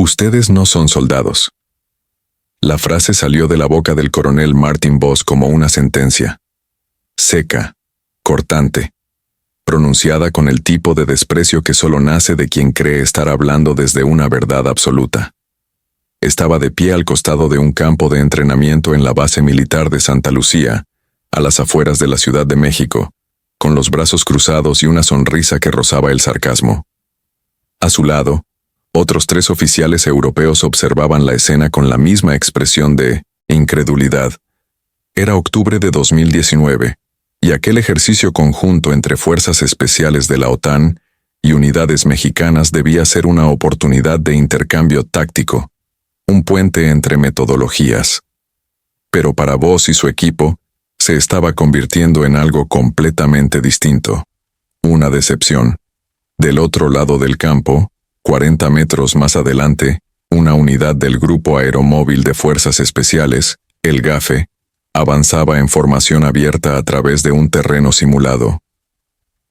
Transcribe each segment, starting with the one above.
Ustedes no son soldados. La frase salió de la boca del coronel Martin Voss como una sentencia. Seca, cortante, pronunciada con el tipo de desprecio que solo nace de quien cree estar hablando desde una verdad absoluta. Estaba de pie al costado de un campo de entrenamiento en la base militar de Santa Lucía, a las afueras de la Ciudad de México, con los brazos cruzados y una sonrisa que rozaba el sarcasmo. A su lado, otros 3 oficiales europeos observaban la escena con la misma expresión de incredulidad. Era octubre de 2019, y aquel ejercicio conjunto entre fuerzas especiales de la OTAN y unidades mexicanas debía ser una oportunidad de intercambio táctico, un puente entre metodologías. Pero para Voss y su equipo, se estaba convirtiendo en algo completamente distinto. Una decepción. Del otro lado del campo, 40 metros más adelante, una unidad del Grupo Aeromóvil de Fuerzas Especiales, el GAFE, avanzaba en formación abierta a través de un terreno simulado.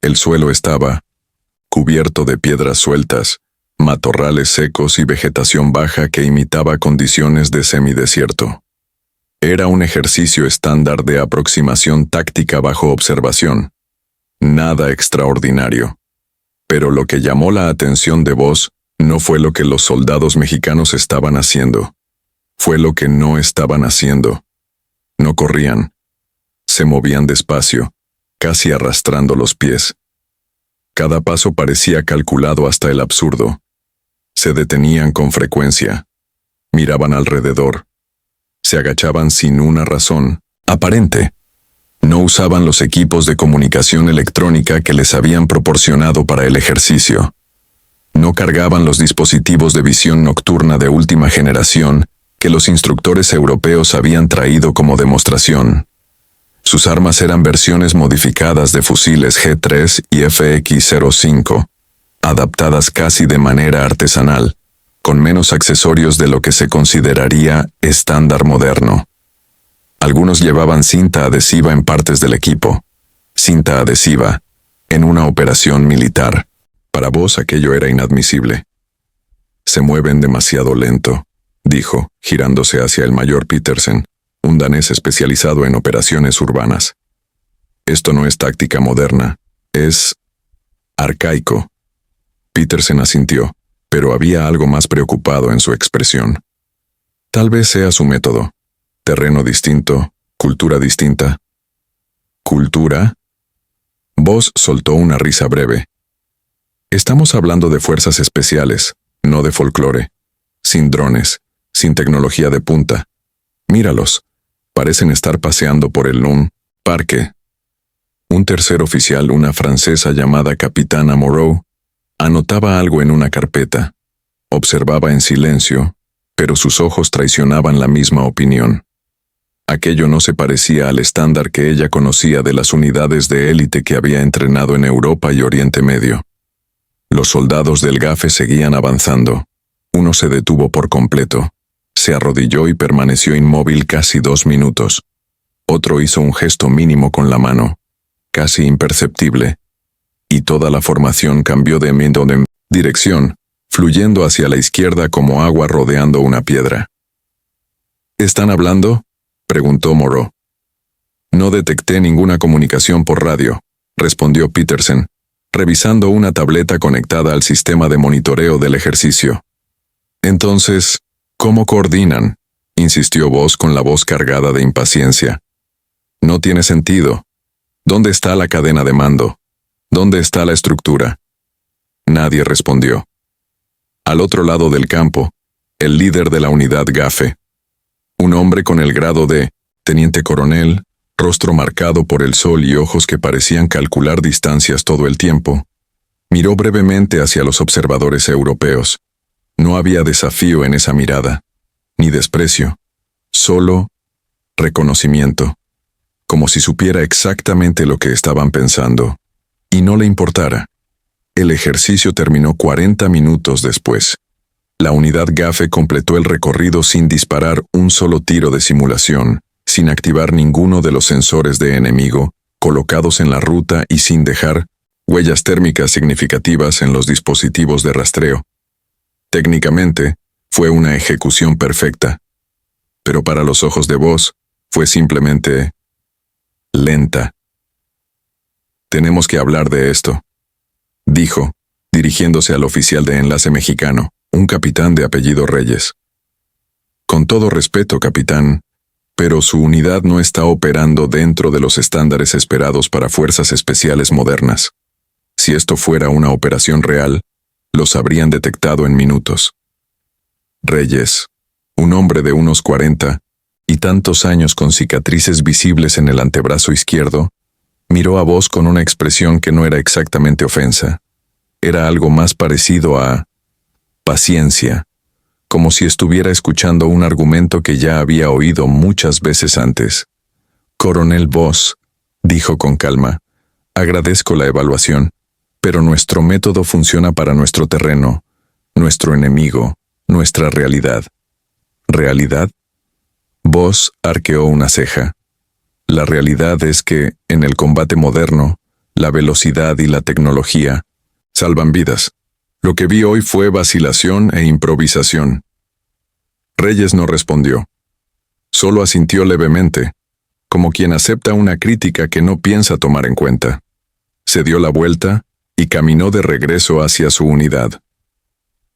El suelo estaba cubierto de piedras sueltas, matorrales secos y vegetación baja que imitaba condiciones de semidesierto. Era un ejercicio estándar de aproximación táctica bajo observación. Nada extraordinario. Pero lo que llamó la atención de Voss no fue lo que los soldados mexicanos estaban haciendo. Fue lo que no estaban haciendo. No corrían. Se movían despacio, casi arrastrando los pies. Cada paso parecía calculado hasta el absurdo. Se detenían con frecuencia. Miraban alrededor. Se agachaban sin una razón aparente. No usaban los equipos de comunicación electrónica que les habían proporcionado para el ejercicio. No cargaban los dispositivos de visión nocturna de última generación que los instructores europeos habían traído como demostración. Sus armas eran versiones modificadas de fusiles G3 y FX-05, adaptadas casi de manera artesanal, con menos accesorios de lo que se consideraría estándar moderno. Algunos llevaban cinta adhesiva en partes del equipo. Cinta adhesiva, en una operación militar. Para Voss aquello era inadmisible. Se mueven demasiado lento, dijo, girándose hacia el mayor Petersen, un danés especializado en operaciones urbanas. Esto no es táctica moderna, es arcaico. Petersen asintió, pero había algo más preocupado en su expresión. Tal vez sea su método. Terreno distinto, cultura distinta. ¿Cultura? Voss soltó una risa breve. Estamos hablando de fuerzas especiales, no de folclore. Sin drones, sin tecnología de punta. Míralos. Parecen estar paseando por el parque. Un tercer oficial, una francesa llamada Capitana Moreau, anotaba algo en una carpeta. Observaba en silencio, pero sus ojos traicionaban la misma opinión. Aquello no se parecía al estándar que ella conocía de las unidades de élite que había entrenado en Europa y Oriente Medio. Los soldados del GAFE seguían avanzando. Uno se detuvo por completo. Se arrodilló y permaneció inmóvil casi 2 minutos. Otro hizo un gesto mínimo con la mano, casi imperceptible, y toda la formación cambió de dirección, fluyendo hacia la izquierda como agua rodeando una piedra. ¿Están hablando?, preguntó Moreau. No detecté ninguna comunicación por radio, respondió Petersen, revisando una tableta conectada al sistema de monitoreo del ejercicio. Entonces, ¿cómo coordinan?, insistió Voss con la voz cargada de impaciencia. No tiene sentido. ¿Dónde está la cadena de mando? ¿Dónde está la estructura? Nadie respondió. Al otro lado del campo, el líder de la unidad GAFE, un hombre con el grado de teniente coronel, rostro marcado por el sol y ojos que parecían calcular distancias todo el tiempo, miró brevemente hacia los observadores europeos. No había desafío en esa mirada, ni desprecio, solo reconocimiento, como si supiera exactamente lo que estaban pensando, y no le importara. El ejercicio terminó 40 minutos después. La unidad GAFE completó el recorrido sin disparar un solo tiro de simulación, sin activar ninguno de los sensores de enemigo colocados en la ruta y sin dejar huellas térmicas significativas en los dispositivos de rastreo. Técnicamente, Fue una ejecución perfecta. Pero para los ojos de Voss, fue simplemente lenta. Tenemos que hablar de esto, dijo, dirigiéndose al oficial de enlace mexicano, un capitán de apellido Reyes. Con todo respeto, capitán, pero su unidad no está operando dentro de los estándares esperados para fuerzas especiales modernas. Si esto fuera una operación real, los habrían detectado en minutos. Reyes, un hombre de unos 40 y tantos años con cicatrices visibles en el antebrazo izquierdo, miró a Voss con una expresión que no era exactamente ofensa. Era algo más parecido a paciencia, como si estuviera escuchando un argumento que ya había oído muchas veces antes. Coronel Voss, dijo con calma, agradezco la evaluación, pero nuestro método funciona para nuestro terreno, nuestro enemigo, nuestra realidad. ¿Realidad? Voss arqueó una ceja. La realidad es que, en el combate moderno, la velocidad y la tecnología salvan vidas. Lo que vi hoy fue vacilación e improvisación. Reyes no respondió. Solo asintió levemente, como quien acepta una crítica que no piensa tomar en cuenta. Se dio la vuelta y caminó de regreso hacia su unidad.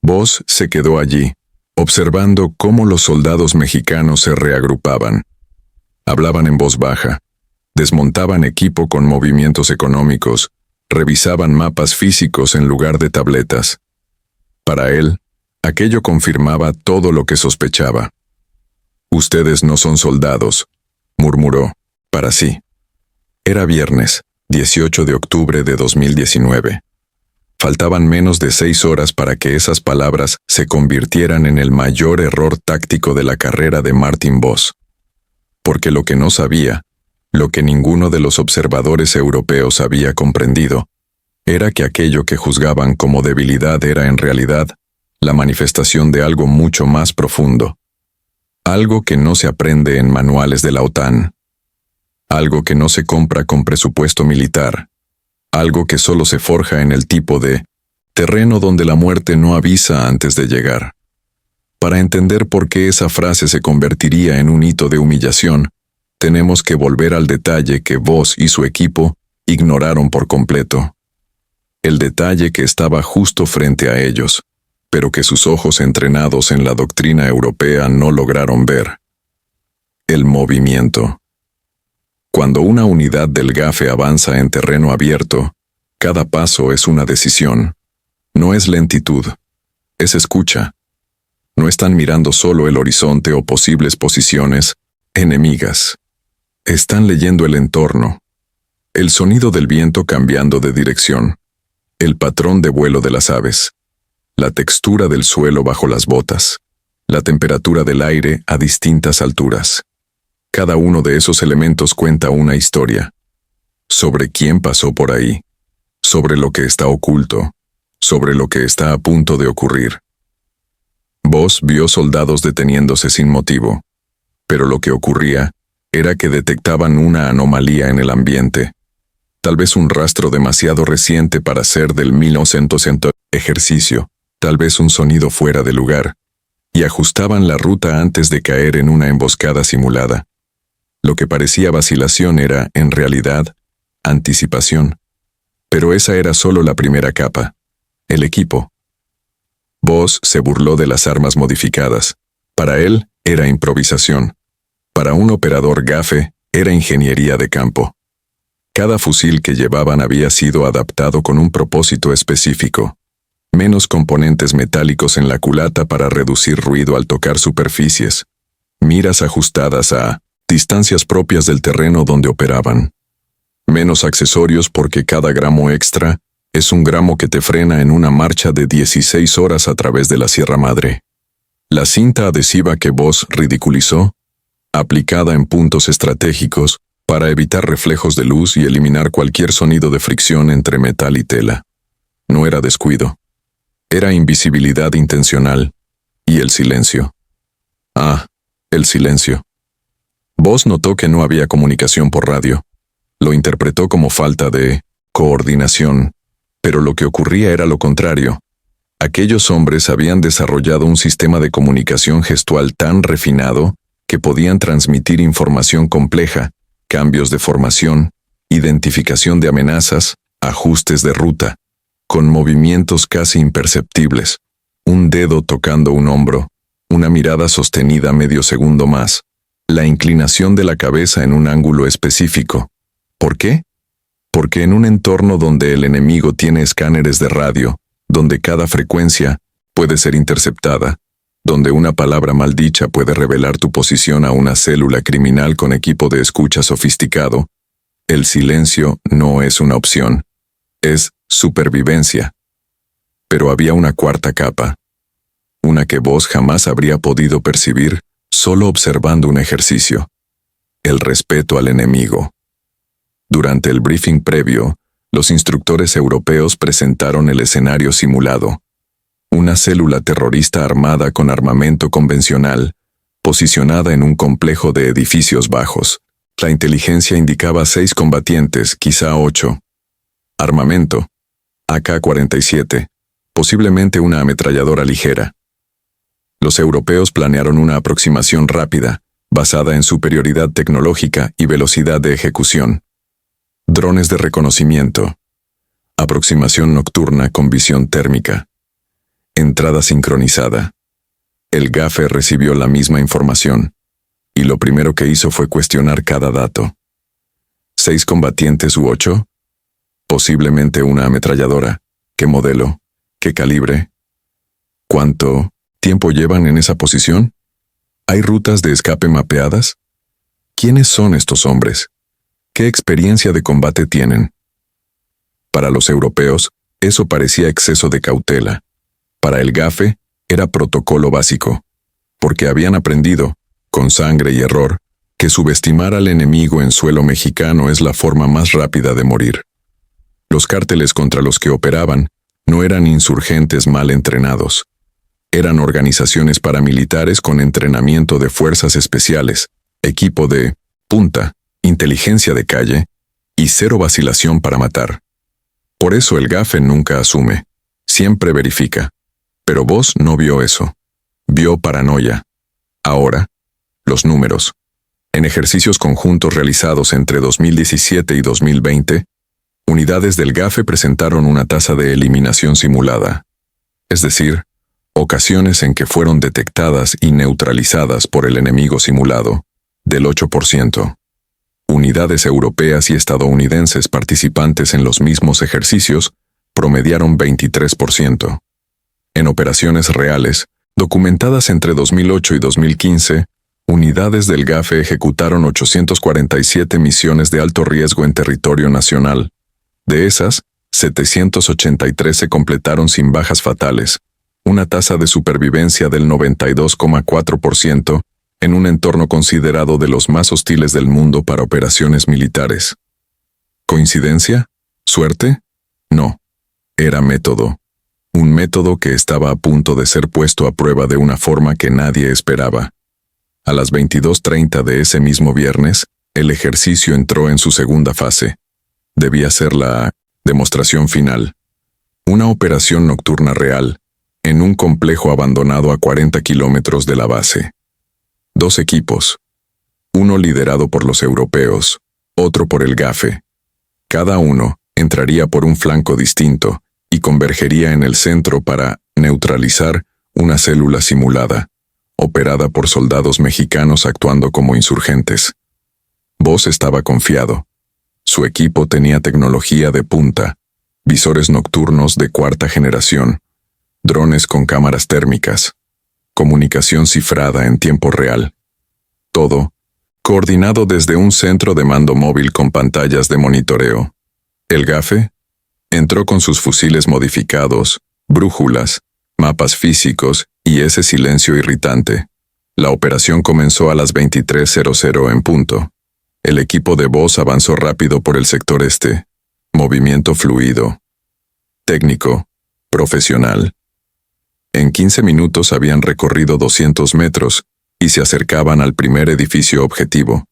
Voss se quedó allí, observando cómo los soldados mexicanos se reagrupaban. Hablaban en voz baja, desmontaban equipo con movimientos económicos, revisaban mapas físicos en lugar de tabletas. Para él, aquello confirmaba todo lo que sospechaba. «Ustedes no son soldados», murmuró, para sí. Era viernes, 18 de octubre de 2019. Faltaban menos de 6 horas para que esas palabras se convirtieran en el mayor error táctico de la carrera de Martin Voss. Porque lo que no sabía, lo que ninguno de los observadores europeos había comprendido, era que aquello que juzgaban como debilidad era en realidad la manifestación de algo mucho más profundo. Algo que no se aprende en manuales de la OTAN. Algo que no se compra con presupuesto militar. Algo que solo se forja en el tipo de terreno donde la muerte no avisa antes de llegar. Para entender por qué esa frase se convertiría en un hito de humillación, tenemos que volver al detalle que Voss y su equipo ignoraron por completo. El detalle que estaba justo frente a ellos, pero que sus ojos entrenados en la doctrina europea no lograron ver. El movimiento. Cuando una unidad del GAFE avanza en terreno abierto, cada paso es una decisión. No es lentitud, es escucha. No están mirando solo el horizonte o posibles posiciones enemigas. Están leyendo el entorno, el sonido del viento cambiando de dirección, el patrón de vuelo de las aves, la textura del suelo bajo las botas, la temperatura del aire a distintas alturas. Cada uno de esos elementos cuenta una historia. Sobre quién pasó por ahí, sobre lo que está oculto, sobre lo que está a punto de ocurrir. Voss vio soldados deteniéndose sin motivo, pero lo que ocurría era que detectaban una anomalía en el ambiente, tal vez un rastro demasiado reciente para ser del 1900 ejercicio, tal vez un sonido fuera de lugar, y ajustaban la ruta antes de caer en una emboscada simulada. Lo que parecía vacilación era, en realidad, anticipación. Pero esa era solo la primera capa, el equipo. Voss se burló de las armas modificadas. Para él, era improvisación. Para un operador GAFE, era ingeniería de campo. Cada fusil que llevaban había sido adaptado con un propósito específico. Menos componentes metálicos en la culata para reducir ruido al tocar superficies. Miras ajustadas a distancias propias del terreno donde operaban. Menos accesorios porque cada gramo extra es un gramo que te frena en una marcha de 16 horas a través de la Sierra Madre. La cinta adhesiva que Voss ridiculizó, aplicada en puntos estratégicos para evitar reflejos de luz y eliminar cualquier sonido de fricción entre metal y tela. No era descuido. Era invisibilidad intencional. Y el silencio. Ah, el silencio. Voss notó que no había comunicación por radio. Lo interpretó como falta de coordinación, pero lo que ocurría era lo contrario. Aquellos hombres habían desarrollado un sistema de comunicación gestual tan refinado que podían transmitir información compleja, cambios de formación, identificación de amenazas, ajustes de ruta, con movimientos casi imperceptibles, un dedo tocando un hombro, una mirada sostenida medio segundo más, la inclinación de la cabeza en un ángulo específico. ¿Por qué? Porque en un entorno donde el enemigo tiene escáneres de radio, donde cada frecuencia puede ser interceptada, donde una palabra maldicha puede revelar tu posición a una célula criminal con equipo de escucha sofisticado, el silencio no es una opción, es supervivencia. Pero había una cuarta capa, una que vos jamás habría podido percibir solo observando un ejercicio: el respeto al enemigo. Durante el briefing previo, los instructores europeos presentaron el escenario simulado. Una célula terrorista armada con armamento convencional, posicionada en un complejo de edificios bajos. La inteligencia indicaba 6 combatientes, quizá 8. Armamento: AK-47, posiblemente una ametralladora ligera. Los europeos planearon una aproximación rápida, basada en superioridad tecnológica y velocidad de ejecución. Drones de reconocimiento. Aproximación nocturna con visión térmica. Entrada sincronizada. El GAFE recibió la misma información, y lo primero que hizo fue cuestionar cada dato. 6 combatientes u 8. Posiblemente una ametralladora. ¿Qué modelo? ¿Qué calibre? ¿Cuánto tiempo llevan en esa posición? ¿Hay rutas de escape mapeadas? ¿Quiénes son estos hombres? ¿Qué experiencia de combate tienen? Para los europeos, eso parecía exceso de cautela. Para el GAFE, era protocolo básico, porque habían aprendido, con sangre y error, que subestimar al enemigo en suelo mexicano es la forma más rápida de morir. Los cárteles contra los que operaban no eran insurgentes mal entrenados. Eran organizaciones paramilitares con entrenamiento de fuerzas especiales, equipo de punta, inteligencia de calle y cero vacilación para matar. Por eso el GAFE nunca asume, siempre verifica. Pero vos no vio eso. Vio paranoia. Ahora, los números. En ejercicios conjuntos realizados entre 2017 y 2020, unidades del GAFE presentaron una tasa de eliminación simulada, es decir, ocasiones en que fueron detectadas y neutralizadas por el enemigo simulado, del 8%. Unidades europeas y estadounidenses participantes en los mismos ejercicios promediaron 23%. En operaciones reales, documentadas entre 2008 y 2015, unidades del GAFE ejecutaron 847 misiones de alto riesgo en territorio nacional. De esas, 783 se completaron sin bajas fatales, una tasa de supervivencia del 92,4% en un entorno considerado de los más hostiles del mundo para operaciones militares. ¿Coincidencia? ¿Suerte? No. Era método. Un método que estaba a punto de ser puesto a prueba de una forma que nadie esperaba. A las 22:30 de ese mismo viernes, el ejercicio entró en su segunda fase. Debía ser la demostración final. Una operación nocturna real, en un complejo abandonado a 40 kilómetros de la base. 2 equipos. Uno liderado por los europeos, otro por el GAFE. Cada uno entraría por un flanco distinto y convergería en el centro para neutralizar una célula simulada, operada por soldados mexicanos actuando como insurgentes. Voss estaba confiado. Su equipo tenía tecnología de punta, visores nocturnos de 4ª generación, drones con cámaras térmicas, comunicación cifrada en tiempo real. Todo, coordinado desde un centro de mando móvil con pantallas de monitoreo. El GAFE entró con sus fusiles modificados, brújulas, mapas físicos y ese silencio irritante. La operación comenzó a las 23:00 en punto. El equipo de Voss avanzó rápido por el sector este. Movimiento fluido. Técnico. Profesional. En 15 minutos habían recorrido 200 metros y se acercaban al primer edificio objetivo.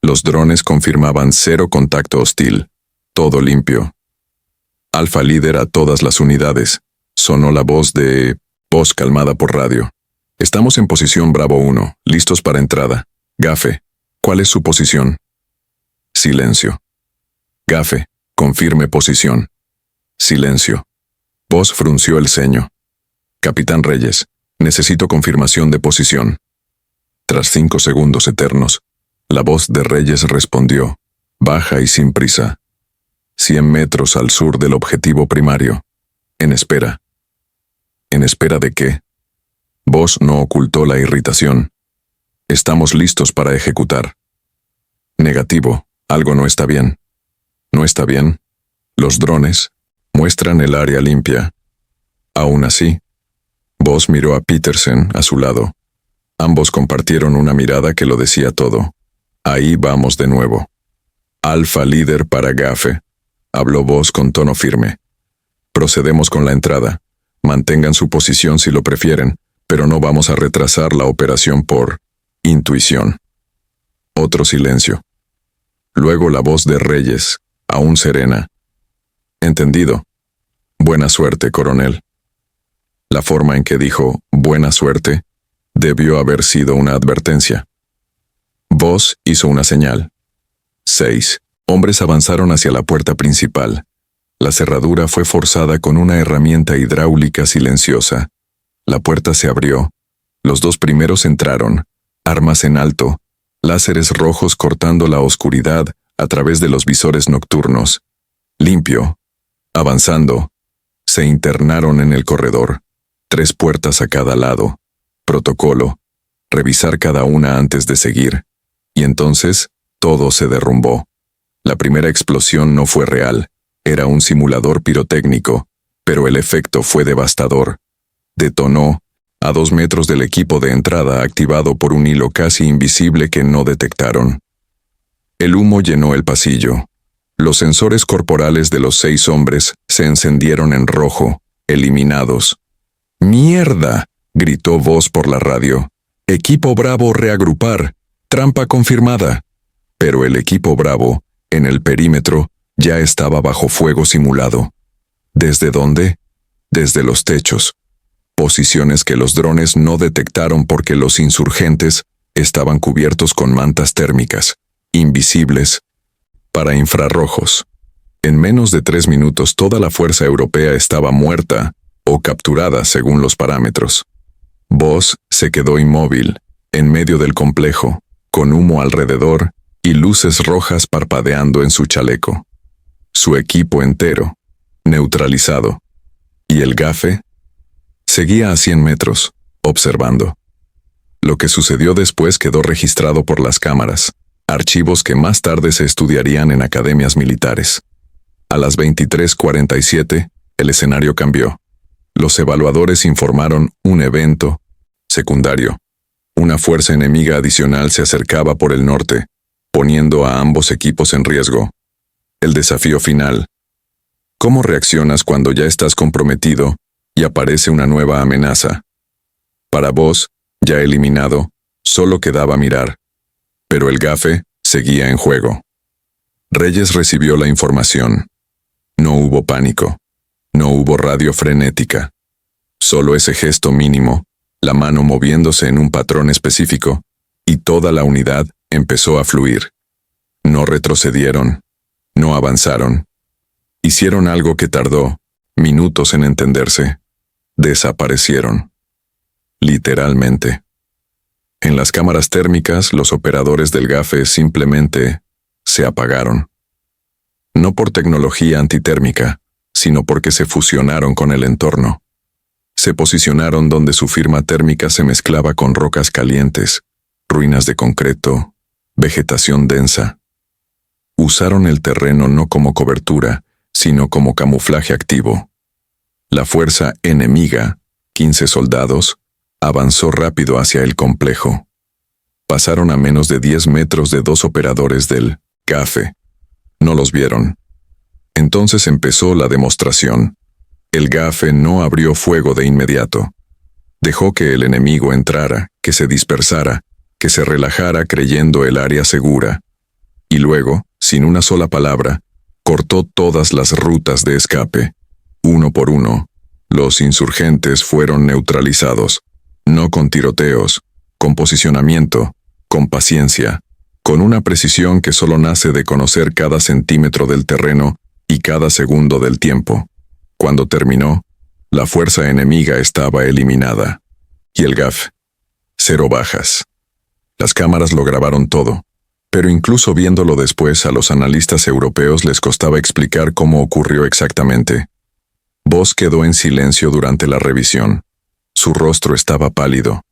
Los drones confirmaban 0 contacto hostil. Todo limpio. Alfa líder a todas las unidades. sonó la voz calmada por radio. Estamos en posición Bravo 1, listos para entrada. Gafe, ¿cuál es su posición? Silencio. Gafe, confirme posición. Silencio. Voz frunció el ceño. Capitán Reyes, necesito confirmación de posición. Tras 5 segundos eternos, la voz de Reyes respondió, baja y sin prisa. 100 metros al sur del objetivo primario. En espera. ¿En espera de qué? Voz no ocultó la irritación. Estamos listos para ejecutar. Negativo, algo no está bien. ¿No está bien? Los drones muestran el área limpia. Aún así, Voz miró a Petersen a su lado. Ambos compartieron una mirada que lo decía todo. Ahí vamos de nuevo. Alfa líder para Gafe, habló Voz con tono firme. Procedemos con la entrada. Mantengan su posición si lo prefieren, pero no vamos a retrasar la operación por intuición. Otro silencio. Luego la voz de Reyes, aún serena. Entendido. Buena suerte, coronel. La forma en que dijo buena suerte debió haber sido una advertencia. Voz hizo una señal. 6 hombres avanzaron hacia la puerta principal. La cerradura fue forzada con una herramienta hidráulica silenciosa. La puerta se abrió. Los 2 primeros entraron, armas en alto, láseres rojos cortando la oscuridad a través de los visores nocturnos. Limpio. Avanzando. Se internaron en el corredor. 3 puertas a cada lado. Protocolo. Revisar cada una antes de seguir. Y entonces, todo se derrumbó. La primera explosión no fue real. Era un simulador pirotécnico, pero el efecto fue devastador. Detonó a 2 metros del equipo de entrada activado por un hilo casi invisible que no detectaron. El humo llenó el pasillo. Los sensores corporales de los 6 hombres se encendieron en rojo, eliminados. ¡Mierda!, gritó Voz por la radio. Equipo Bravo reagrupar. Trampa confirmada. Pero el equipo Bravo, en el perímetro, ya estaba bajo fuego simulado. ¿Desde dónde? Desde los techos. Posiciones que los drones no detectaron porque los insurgentes estaban cubiertos con mantas térmicas, invisibles, para infrarrojos. En menos de 3 minutos toda la fuerza europea estaba muerta o capturada según los parámetros. Voz se quedó inmóvil, en medio del complejo, con humo alrededor y luces rojas parpadeando en su chaleco. Su equipo entero, neutralizado. ¿Y el Gafe? Seguía a 100 metros, observando. Lo que sucedió después quedó registrado por las cámaras, archivos que más tarde se estudiarían en academias militares. A las 23:47, el escenario cambió. Los evaluadores informaron un evento secundario. Una fuerza enemiga adicional se acercaba por el norte, poniendo a ambos equipos en riesgo. El desafío final. ¿Cómo reaccionas cuando ya estás comprometido y aparece una nueva amenaza? Para Voz, ya eliminado, solo quedaba mirar. Pero el Gafe seguía en juego. Reyes recibió la información. No hubo pánico. No hubo radio frenética. Solo ese gesto mínimo, la mano moviéndose en un patrón específico, y toda la unidad empezó a fluir. No retrocedieron. No avanzaron. Hicieron algo que tardó minutos en entenderse. Desaparecieron. Literalmente. En las cámaras térmicas, los operadores del Gafe simplemente se apagaron. No por tecnología antitérmica, sino porque se fusionaron con el entorno. Se posicionaron donde su firma térmica se mezclaba con rocas calientes, ruinas de concreto, vegetación densa. Usaron el terreno no como cobertura, sino como camuflaje activo. La fuerza enemiga, 15 soldados, avanzó rápido hacia el complejo. Pasaron a menos de 10 metros de 2 operadores del Gafe. No los vieron. Entonces empezó la demostración. El Gafe no abrió fuego de inmediato. Dejó que el enemigo entrara, que se dispersara, que se relajara creyendo el área segura. Y luego, sin una sola palabra, cortó todas las rutas de escape. Uno por uno, Los insurgentes fueron neutralizados, no con tiroteos, con posicionamiento, con paciencia, con una precisión que solo nace de conocer cada centímetro del terreno y cada segundo del tiempo. Cuando terminó, la fuerza enemiga estaba eliminada. Y el GAF, 0 bajas. Las cámaras lo grabaron todo, pero incluso viéndolo después a los analistas europeos les costaba explicar cómo ocurrió exactamente. Voss quedó en silencio durante la revisión. Su rostro estaba pálido,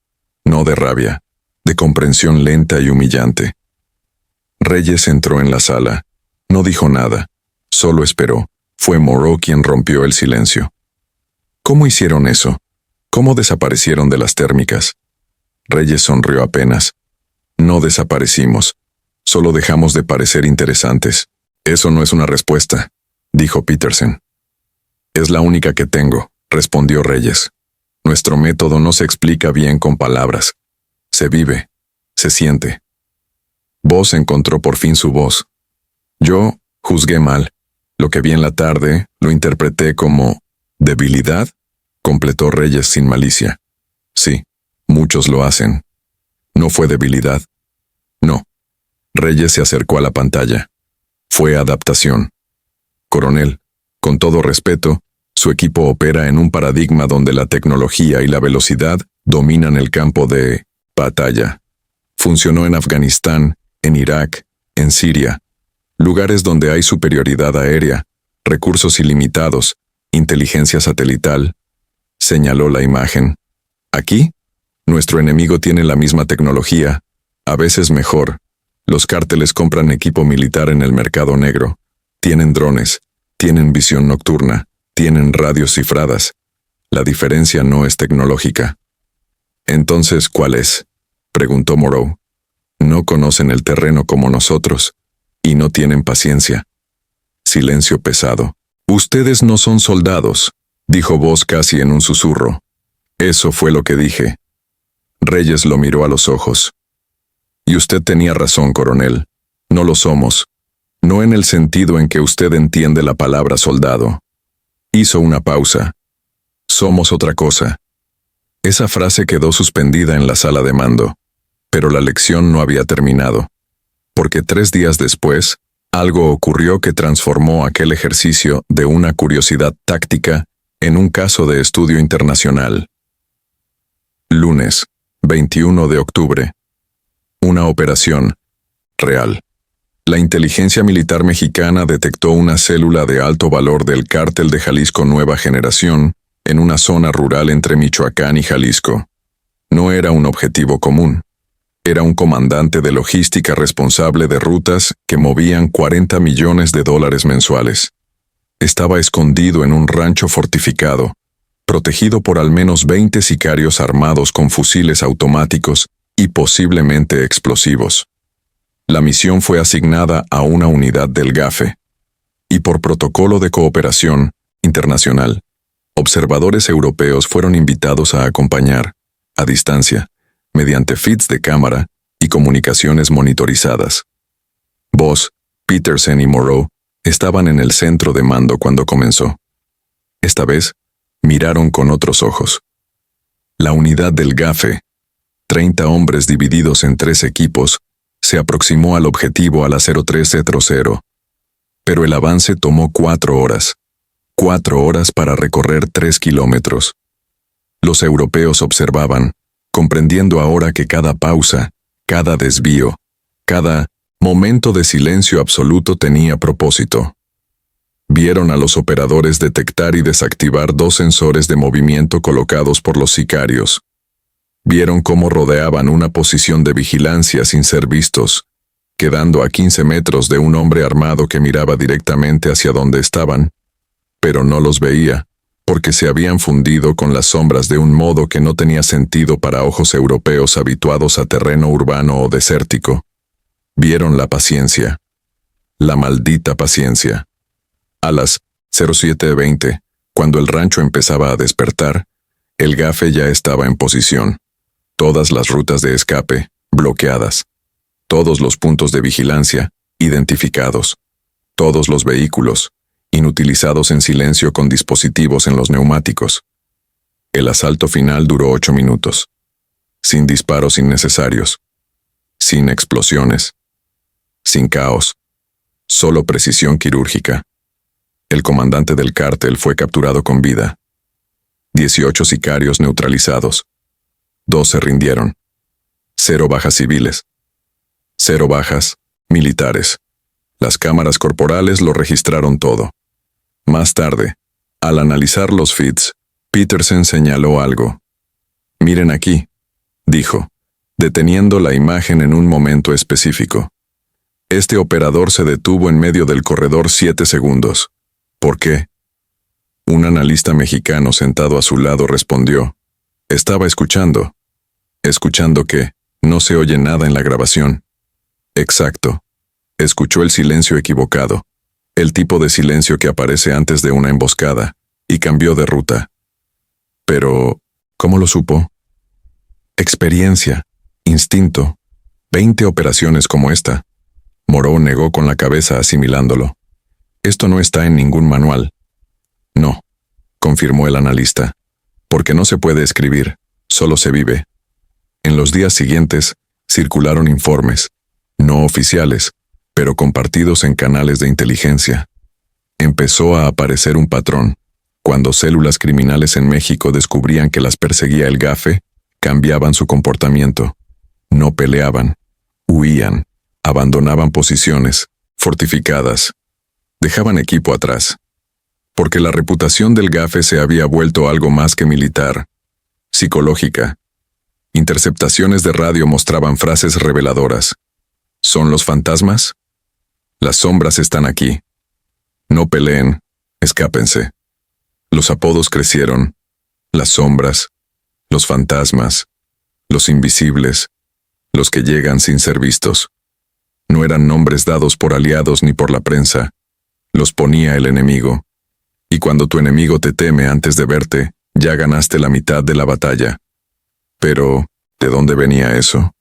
no de rabia, de comprensión lenta y humillante. Reyes entró en la sala. No dijo nada, solo esperó. Fue Moreau quien rompió el silencio. ¿Cómo hicieron eso? ¿Cómo desaparecieron de las térmicas? Reyes sonrió apenas. No desaparecimos, solo dejamos de parecer interesantes. Eso no es una respuesta, dijo Petersen. Es la única que tengo, respondió Reyes. Nuestro método no se explica bien con palabras. Se vive, se siente. Voss encontró por fin su voz. Yo juzgué mal. Lo que vi en la tarde lo interpreté como debilidad, completó Reyes sin malicia. Sí, muchos lo hacen. No fue debilidad. No. Reyes se acercó a la pantalla. Fue adaptación. Coronel, con todo respeto, su equipo opera en un paradigma donde la tecnología y la velocidad dominan el campo de batalla. Funcionó en Afganistán, en Irak, en Siria, lugares donde hay superioridad aérea, recursos ilimitados, inteligencia satelital. Señaló la imagen. Aquí, nuestro enemigo tiene la misma tecnología, a veces mejor. Los cárteles compran equipo militar en el mercado negro. Tienen drones, tienen visión nocturna, tienen radios cifradas. La diferencia no es tecnológica. Entonces, ¿cuál es? Preguntó Moreau. No conocen el terreno como nosotros, y no tienen paciencia. Silencio pesado. Ustedes no son soldados, dijo Voss casi en un susurro. Eso fue lo que dije. Reyes lo miró a los ojos. Y usted tenía razón, coronel. No lo somos. No en el sentido en que usted entiende la palabra soldado. Hizo una pausa. Somos otra cosa. Esa frase quedó suspendida en la sala de mando, pero la lección no había terminado, porque 3 días después, algo ocurrió que transformó aquel ejercicio de una curiosidad táctica en un caso de estudio internacional. Lunes, 21 de octubre. Una operación real. La inteligencia militar mexicana detectó una célula de alto valor del Cártel de Jalisco Nueva Generación en una zona rural entre Michoacán y Jalisco. No era un objetivo común. Era un comandante de logística responsable de rutas que movían $40 millones mensuales. Estaba escondido en un rancho fortificado, protegido por al menos 20 sicarios armados con fusiles automáticos y posiblemente explosivos. La misión fue asignada a una unidad del GAFE, y por protocolo de cooperación internacional, observadores europeos fueron invitados a acompañar, a distancia, mediante feeds de cámara y comunicaciones monitorizadas. Voss, Petersen y Moreau estaban en el centro de mando cuando comenzó. Esta vez, miraron con otros ojos. La unidad del GAFE, 30 hombres divididos en 3 equipos, se aproximó al objetivo a las 03:00. Pero el avance tomó 4 horas. 4 horas para recorrer 3 kilómetros. Los europeos observaban, comprendiendo ahora que cada pausa, cada desvío, cada momento de silencio absoluto tenía propósito. Vieron a los operadores detectar y desactivar 2 sensores de movimiento colocados por los sicarios. Vieron cómo rodeaban una posición de vigilancia sin ser vistos, quedando a 15 metros de un hombre armado que miraba directamente hacia donde estaban, pero no los veía, porque se habían fundido con las sombras de un modo que no tenía sentido para ojos europeos habituados a terreno urbano o desértico. Vieron la paciencia. La maldita paciencia. A las 07:20, cuando el rancho empezaba a despertar, el GAFE ya estaba en posición. Todas las rutas de escape, bloqueadas. Todos los puntos de vigilancia, identificados. Todos los vehículos, inutilizados en silencio con dispositivos en los neumáticos. El asalto final duró 8 minutos. Sin disparos innecesarios. Sin explosiones. Sin caos. Solo precisión quirúrgica. El comandante del cártel fue capturado con vida. 18 sicarios neutralizados. 2 se rindieron. 0 bajas civiles. 0 bajas militares. Las cámaras corporales lo registraron todo. Más tarde, al analizar los feeds, Petersen señaló algo. «Miren aquí», dijo, deteniendo la imagen en un momento específico. Este operador se detuvo en medio del corredor 7 segundos. ¿Por qué? Un analista mexicano sentado a su lado respondió. Estaba escuchando. ¿Escuchando qué? No se oye nada en la grabación. Exacto. Escuchó el silencio equivocado. El tipo de silencio que aparece antes de una emboscada, y cambió de ruta. Pero, ¿cómo lo supo? Experiencia, instinto, 20 operaciones como esta. Moreau negó con la cabeza asimilándolo. Esto no está en ningún manual. No, confirmó el analista, porque no se puede escribir, solo se vive. En los días siguientes, circularon informes, no oficiales, pero compartidos en canales de inteligencia. Empezó a aparecer un patrón. Cuando células criminales en México descubrían que las perseguía el GAFE, cambiaban su comportamiento. No peleaban, huían, abandonaban posiciones, fortificadas, dejaban equipo atrás. Porque la reputación del GAFE se había vuelto algo más que militar, psicológica. Interceptaciones de radio mostraban frases reveladoras. ¿Son los fantasmas? Las sombras están aquí. No peleen, escápense. Los apodos crecieron. Las sombras, los fantasmas, los invisibles, los que llegan sin ser vistos. No eran nombres dados por aliados ni por la prensa. Los ponía el enemigo. Y cuando tu enemigo te teme antes de verte, ya ganaste la mitad de la batalla. Pero, ¿de dónde venía eso?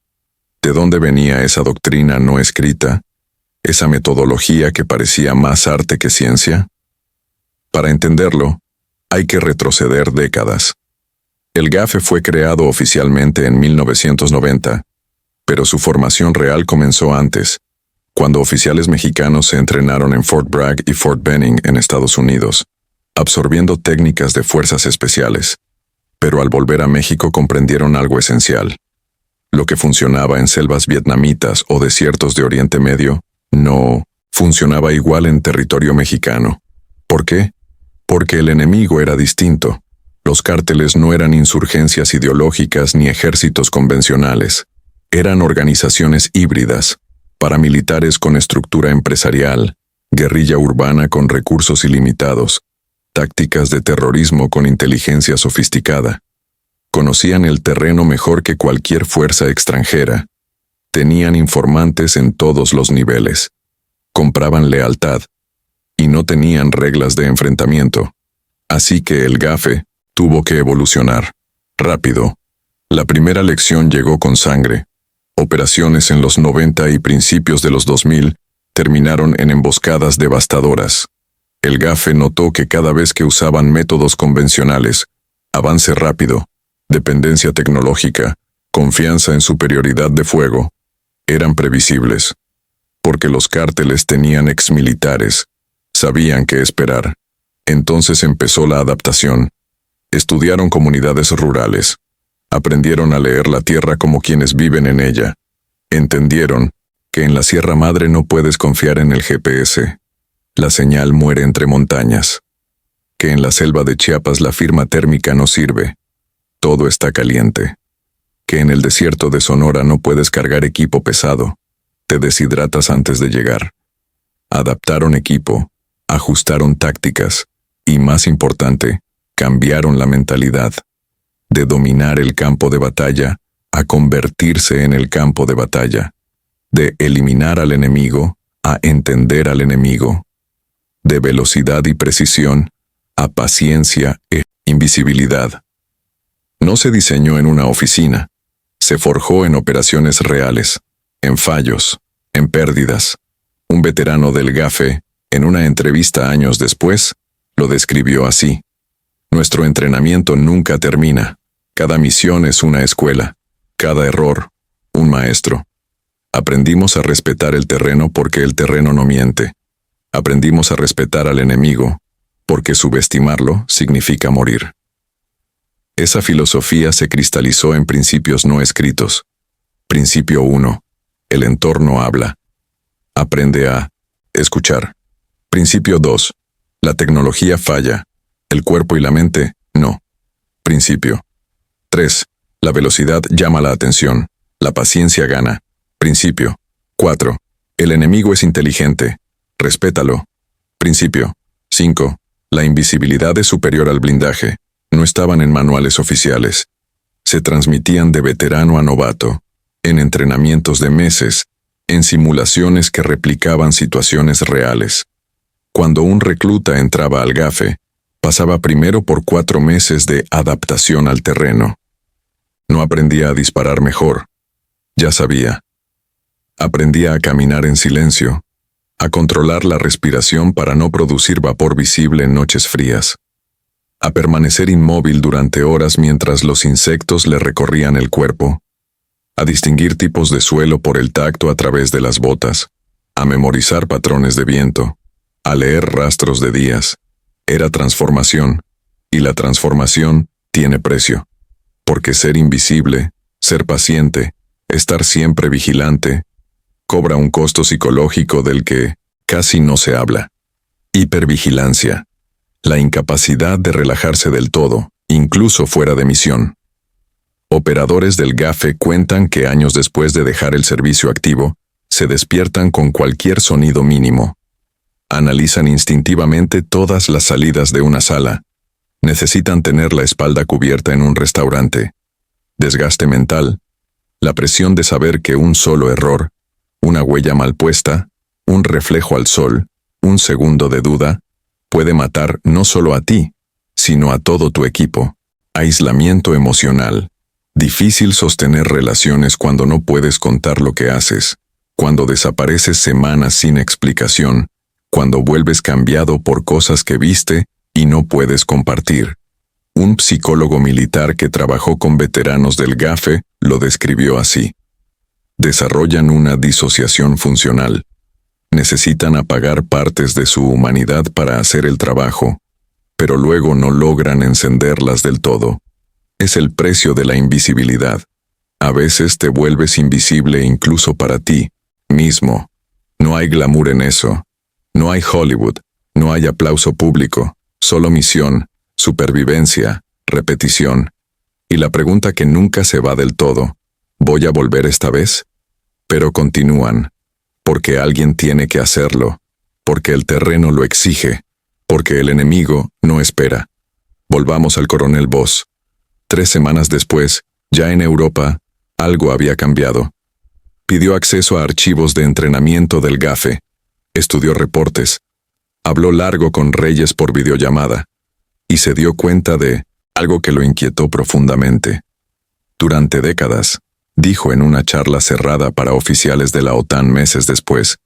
¿De dónde venía esa doctrina no escrita? ¿Esa metodología que parecía más arte que ciencia? Para entenderlo, hay que retroceder décadas. El GAFE fue creado oficialmente en 1990, pero su formación real comenzó antes, cuando oficiales mexicanos se entrenaron en Fort Bragg y Fort Benning en Estados Unidos, absorbiendo técnicas de fuerzas especiales. Pero al volver a México comprendieron algo esencial. Lo que funcionaba en selvas vietnamitas o desiertos de Oriente Medio, no funcionaba igual en territorio mexicano. ¿Por qué? Porque el enemigo era distinto. Los cárteles no eran insurgencias ideológicas ni ejércitos convencionales. Eran organizaciones híbridas, paramilitares con estructura empresarial, guerrilla urbana con recursos ilimitados, tácticas de terrorismo con inteligencia sofisticada. Conocían el terreno mejor que cualquier fuerza extranjera. Tenían informantes en todos los niveles. Compraban lealtad. Y no tenían reglas de enfrentamiento. Así que el GAFE tuvo que evolucionar. Rápido. La primera lección llegó con sangre. Operaciones en los 90 y principios de los 2000 terminaron en emboscadas devastadoras. El GAFE notó que cada vez que usaban métodos convencionales, avance rápido, dependencia tecnológica, confianza en superioridad de fuego, eran previsibles. Porque los cárteles tenían exmilitares, sabían qué esperar. Entonces empezó la adaptación. Estudiaron comunidades rurales. Aprendieron a leer la tierra como quienes viven en ella. Entendieron que en la Sierra Madre no puedes confiar en el GPS. La señal muere entre montañas. Que en la selva de Chiapas la firma térmica no sirve. Todo está caliente. Que en el desierto de Sonora no puedes cargar equipo pesado. Te deshidratas antes de llegar. Adaptaron equipo, ajustaron tácticas y, más importante, cambiaron la mentalidad. De dominar el campo de batalla a convertirse en el campo de batalla. De eliminar al enemigo a entender al enemigo. De velocidad y precisión a paciencia e invisibilidad. No se diseñó en una oficina. Se forjó en operaciones reales, en fallos, en pérdidas. Un veterano del GAFE, en una entrevista años después, lo describió así. Nuestro entrenamiento nunca termina. Cada misión es una escuela. Cada error, un maestro. Aprendimos a respetar el terreno porque el terreno no miente. Aprendimos a respetar al enemigo, porque subestimarlo significa morir. Esa filosofía se cristalizó en principios no escritos. Principio 1. El entorno habla. Aprende a escuchar. Principio 2. La tecnología falla. El cuerpo y la mente, no. Principio 3. La velocidad llama la atención. La paciencia gana. Principio 4. El enemigo es inteligente. Respétalo. Principio 5. La invisibilidad es superior al blindaje. No estaban en manuales oficiales. Se transmitían de veterano a novato, en entrenamientos de meses, en simulaciones que replicaban situaciones reales. Cuando un recluta entraba al GAFE, pasaba primero por 4 meses de adaptación al terreno. No aprendía a disparar mejor. Ya sabía. Aprendía a caminar en silencio, a controlar la respiración para no producir vapor visible en noches frías, a permanecer inmóvil durante horas mientras los insectos le recorrían el cuerpo, a distinguir tipos de suelo por el tacto a través de las botas, a memorizar patrones de viento, a leer rastros de días. Era transformación, y la transformación tiene precio, porque ser invisible, ser paciente, estar siempre vigilante, cobra un costo psicológico del que casi no se habla. Hipervigilancia. La incapacidad de relajarse del todo, incluso fuera de misión. Operadores del GAFE cuentan que años después de dejar el servicio activo, se despiertan con cualquier sonido mínimo. Analizan instintivamente todas las salidas de una sala. Necesitan tener la espalda cubierta en un restaurante. Desgaste mental. La presión de saber que un solo error, una huella mal puesta, un reflejo al sol, un segundo de duda, puede matar no solo a ti, sino a todo tu equipo. Aislamiento emocional. Difícil sostener relaciones cuando no puedes contar lo que haces, cuando desapareces semanas sin explicación, cuando vuelves cambiado por cosas que viste y no puedes compartir. Un psicólogo militar que trabajó con veteranos del GAFE lo describió así. Desarrollan una disociación funcional. Necesitan apagar partes de su humanidad para hacer el trabajo, pero luego no logran encenderlas del todo. Es el precio de la invisibilidad. A veces te vuelves invisible incluso para ti mismo. No hay glamour en eso. No hay Hollywood. No hay aplauso público. Solo misión, supervivencia, repetición. Y la pregunta que nunca se va del todo, ¿voy a volver esta vez? Pero continúan, porque alguien tiene que hacerlo, porque el terreno lo exige, porque el enemigo no espera. Volvamos al coronel Voss. 3 semanas después, ya en Europa, algo había cambiado. Pidió acceso a archivos de entrenamiento del GAFE, estudió reportes, habló largo con Reyes por videollamada, y se dio cuenta de algo que lo inquietó profundamente. Durante décadas, dijo en una charla cerrada para oficiales de la OTAN meses después,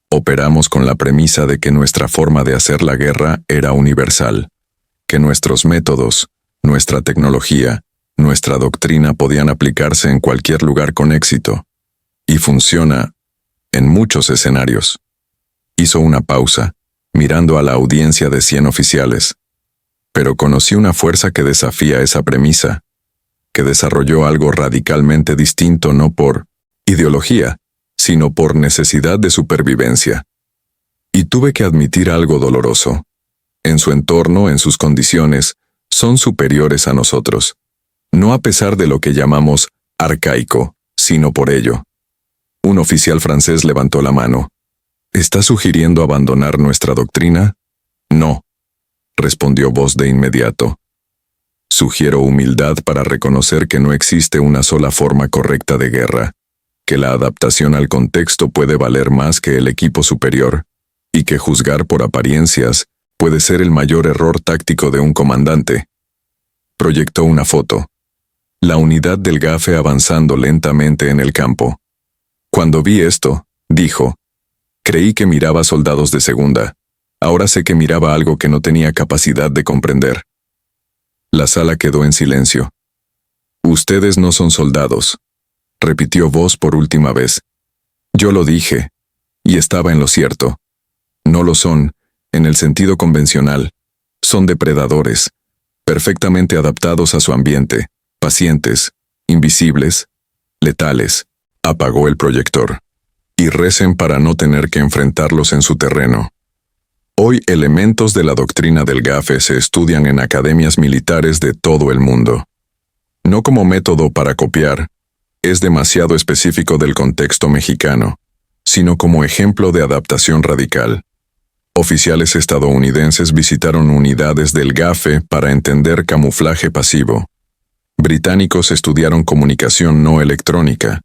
operamos con la premisa de que nuestra forma de hacer la guerra era universal, que nuestros métodos, nuestra tecnología, nuestra doctrina podían aplicarse en cualquier lugar con éxito, y funciona en muchos escenarios. Hizo una pausa, mirando a la audiencia de 100 oficiales, pero conocí una fuerza que desafía esa premisa, que desarrolló algo radicalmente distinto no por ideología, sino por necesidad de supervivencia. Y tuve que admitir algo doloroso. En su entorno, en sus condiciones, son superiores a nosotros. No a pesar de lo que llamamos arcaico, sino por ello. Un oficial francés levantó la mano. ¿Está sugiriendo abandonar nuestra doctrina? No, respondió Voss de inmediato. Sugiero humildad para reconocer que no existe una sola forma correcta de guerra, que la adaptación al contexto puede valer más que el equipo superior, y que juzgar por apariencias puede ser el mayor error táctico de un comandante. Proyectó una foto. La unidad del GAFE avanzando lentamente en el campo. Cuando vi esto, dijo, creí que miraba soldados de segunda. Ahora sé que miraba algo que no tenía capacidad de comprender. La sala quedó en silencio. Ustedes no son soldados, repitió Voss por última vez. Yo lo dije, y estaba en lo cierto. No lo son, en el sentido convencional. Son depredadores, perfectamente adaptados a su ambiente, pacientes, invisibles, letales. Apagó el proyector. Y recen para no tener que enfrentarlos en su terreno. Hoy elementos de la doctrina del GAFE se estudian en academias militares de todo el mundo. No como método para copiar, es demasiado específico del contexto mexicano, sino como ejemplo de adaptación radical. Oficiales estadounidenses visitaron unidades del GAFE para entender camuflaje pasivo. Británicos estudiaron comunicación no electrónica.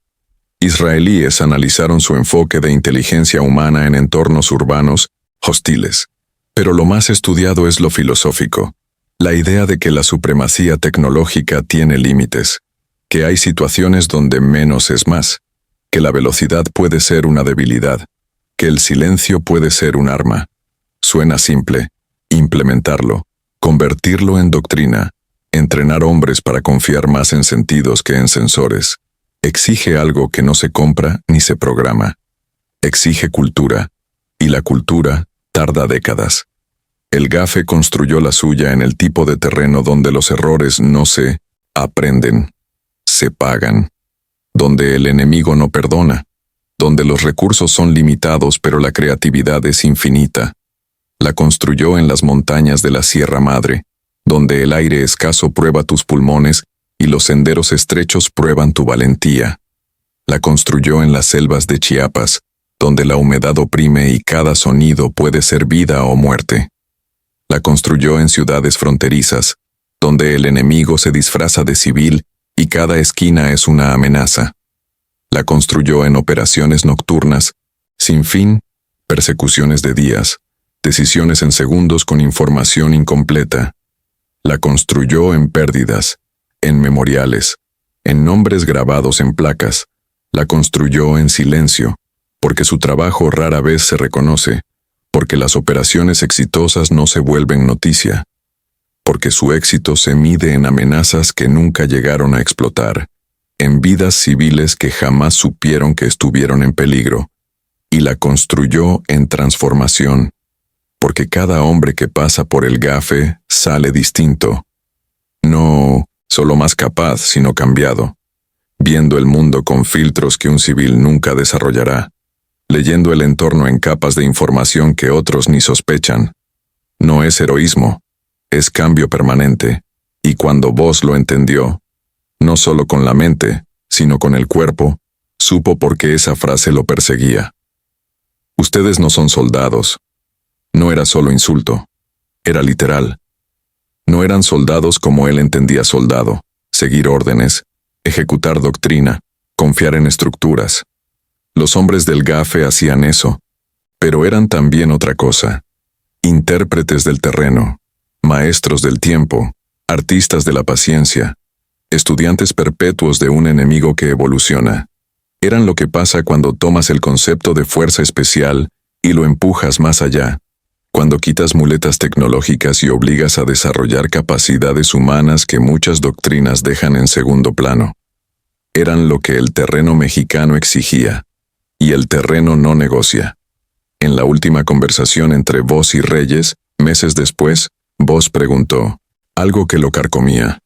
Israelíes analizaron su enfoque de inteligencia humana en entornos urbanos hostiles. Pero lo más estudiado es lo filosófico, la idea de que la supremacía tecnológica tiene límites, que hay situaciones donde menos es más, que la velocidad puede ser una debilidad, que el silencio puede ser un arma. Suena simple, implementarlo, convertirlo en doctrina, entrenar hombres para confiar más en sentidos que en sensores, exige algo que no se compra ni se programa. Exige cultura, y la cultura tarda décadas. El GAFE construyó la suya en el tipo de terreno donde los errores no se aprenden, se pagan, donde el enemigo no perdona, donde los recursos son limitados pero la creatividad es infinita. La construyó en las montañas de la Sierra Madre, donde el aire escaso prueba tus pulmones y los senderos estrechos prueban tu valentía. La construyó en las selvas de Chiapas, donde la humedad oprime y cada sonido puede ser vida o muerte. La construyó en ciudades fronterizas, donde el enemigo se disfraza de civil y cada esquina es una amenaza. La construyó en operaciones nocturnas, sin fin, persecuciones de días, decisiones en segundos con información incompleta. La construyó en pérdidas, en memoriales, en nombres grabados en placas. La construyó en silencio, porque su trabajo rara vez se reconoce, porque las operaciones exitosas no se vuelven noticia, porque su éxito se mide en amenazas que nunca llegaron a explotar, en vidas civiles que jamás supieron que estuvieron en peligro, y la construyó en transformación, porque cada hombre que pasa por el GAFE sale distinto, no solo más capaz, sino cambiado, viendo el mundo con filtros que un civil nunca desarrollará, leyendo el entorno en capas de información que otros ni sospechan. No es heroísmo, es cambio permanente, y cuando Voss lo entendió, no solo con la mente, sino con el cuerpo, supo por qué esa frase lo perseguía. Ustedes no son soldados. No era solo insulto, era literal. No eran soldados como él entendía soldado, seguir órdenes, ejecutar doctrina, confiar en estructuras. Los hombres del GAFE hacían eso, pero eran también otra cosa. Intérpretes del terreno, maestros del tiempo, artistas de la paciencia, estudiantes perpetuos de un enemigo que evoluciona. Eran lo que pasa cuando tomas el concepto de fuerza especial y lo empujas más allá, cuando quitas muletas tecnológicas y obligas a desarrollar capacidades humanas que muchas doctrinas dejan en segundo plano. Eran lo que el terreno mexicano exigía. Y el terreno no negocia. En la última conversación entre Voss y Reyes, meses después, Voss preguntó, algo que lo carcomía.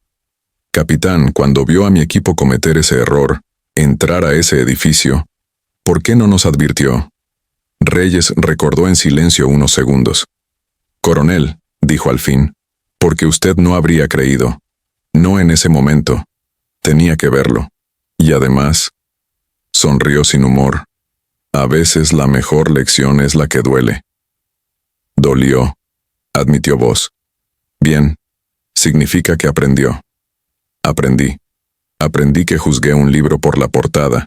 Capitán, cuando vio a mi equipo cometer ese error, entrar a ese edificio, ¿por qué no nos advirtió? Reyes recordó en silencio unos segundos. Coronel, dijo al fin, porque usted no habría creído. No en ese momento. Tenía que verlo. Y además, sonrió sin humor. A veces la mejor lección es la que duele. Dolió, admitió Voss. Bien, significa que aprendió. Aprendí. Aprendí que juzgué un libro por la portada,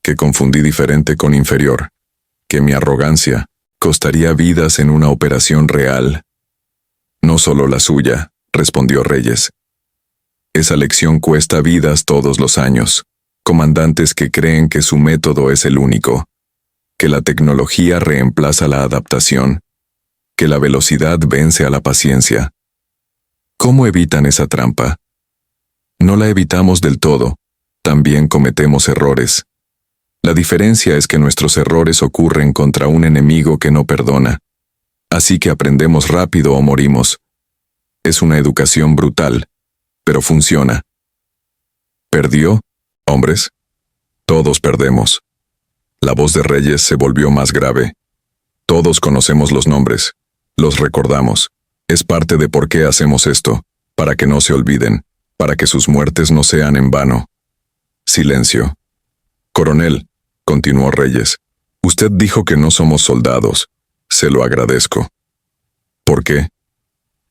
que confundí diferente con inferior, que mi arrogancia costaría vidas en una operación real. No solo la suya, respondió Reyes. Esa lección cuesta vidas todos los años. Comandantes que creen que su método es el único, que la tecnología reemplaza la adaptación, que la velocidad vence a la paciencia. ¿Cómo evitan esa trampa? No la evitamos del todo, también cometemos errores. La diferencia es que nuestros errores ocurren contra un enemigo que no perdona. Así que aprendemos rápido o morimos. Es una educación brutal, pero funciona. ¿Perdió? Hombres. Todos perdemos. La voz de Reyes se volvió más grave. Todos conocemos los nombres. Los recordamos. Es parte de por qué hacemos esto, para que no se olviden, para que sus muertes no sean en vano. Silencio. Coronel, continuó Reyes, usted dijo que no somos soldados. Se lo agradezco. ¿Por qué?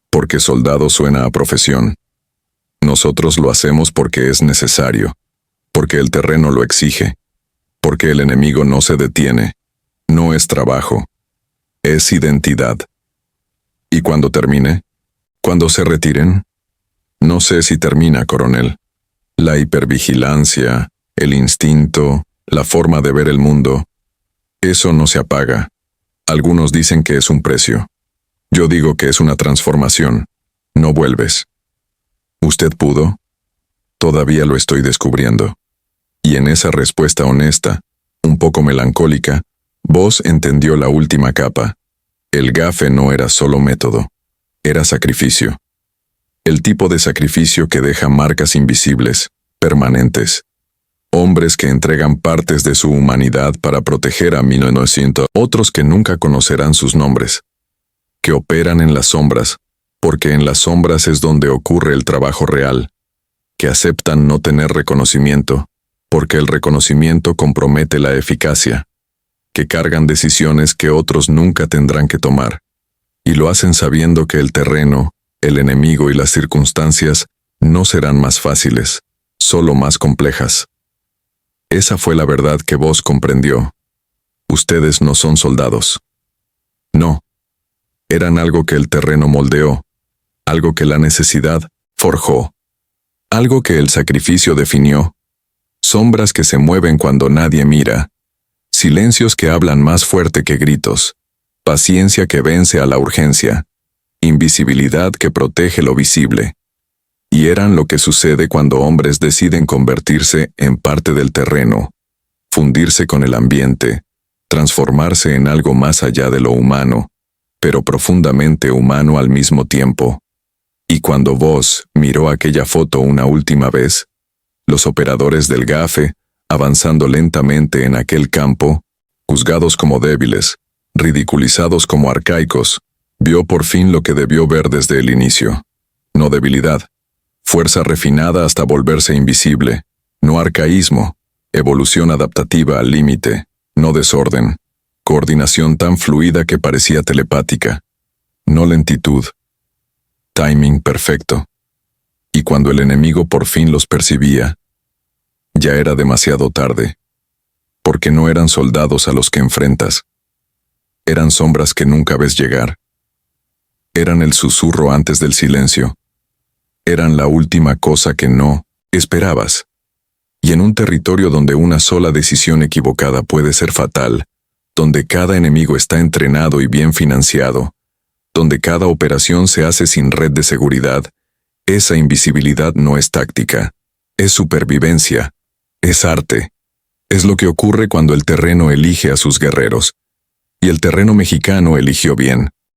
Porque soldado suena a profesión. Nosotros lo hacemos porque es necesario, porque el terreno lo exige, porque el enemigo no se detiene. No es trabajo, es identidad. ¿Y cuando termine? ¿Cuando se retiren? No sé si termina, coronel. La hipervigilancia, el instinto, la forma de ver el mundo, eso no se apaga. Algunos dicen que es un precio. Yo digo que es una transformación. No vuelves. ¿Usted pudo? Todavía lo estoy descubriendo. Y en esa respuesta honesta, un poco melancólica, Voss entendió la última capa. El gafe no era solo método, era sacrificio. El tipo de sacrificio que deja marcas invisibles, permanentes. Hombres que entregan partes de su humanidad para proteger a 1900, otros que nunca conocerán sus nombres. Que operan en las sombras, porque en las sombras es donde ocurre el trabajo real. Que aceptan no tener reconocimiento, porque el reconocimiento compromete la eficacia. Que cargan decisiones que otros nunca tendrán que tomar, y lo hacen sabiendo que el terreno, el enemigo y las circunstancias no serán más fáciles, solo más complejas. Esa fue la verdad que Voss comprendió. Ustedes no son soldados. No. Eran algo que el terreno moldeó, algo que la necesidad forjó, algo que el sacrificio definió. Sombras que se mueven cuando nadie mira. Silencios que hablan más fuerte que gritos, paciencia que vence a la urgencia, invisibilidad que protege lo visible. Y eran lo que sucede cuando hombres deciden convertirse en parte del terreno, fundirse con el ambiente, transformarse en algo más allá de lo humano, pero profundamente humano al mismo tiempo. Y cuando Voss miró aquella foto una última vez, los operadores del GAFE, avanzando lentamente en aquel campo, juzgados como débiles, ridiculizados como arcaicos, vio por fin lo que debió ver desde el inicio. No debilidad, fuerza refinada hasta volverse invisible, no arcaísmo, evolución adaptativa al límite, no desorden, coordinación tan fluida que parecía telepática, no lentitud, timing perfecto. Y cuando el enemigo por fin los percibía, ya era demasiado tarde, porque no eran soldados a los que enfrentas. Eran sombras que nunca ves llegar. Eran el susurro antes del silencio. Eran la última cosa que no esperabas. Y en un territorio donde una sola decisión equivocada puede ser fatal, donde cada enemigo está entrenado y bien financiado, donde cada operación se hace sin red de seguridad, esa invisibilidad no es táctica, es supervivencia. Es arte. Es lo que ocurre cuando el terreno elige a sus guerreros. Y el terreno mexicano eligió bien.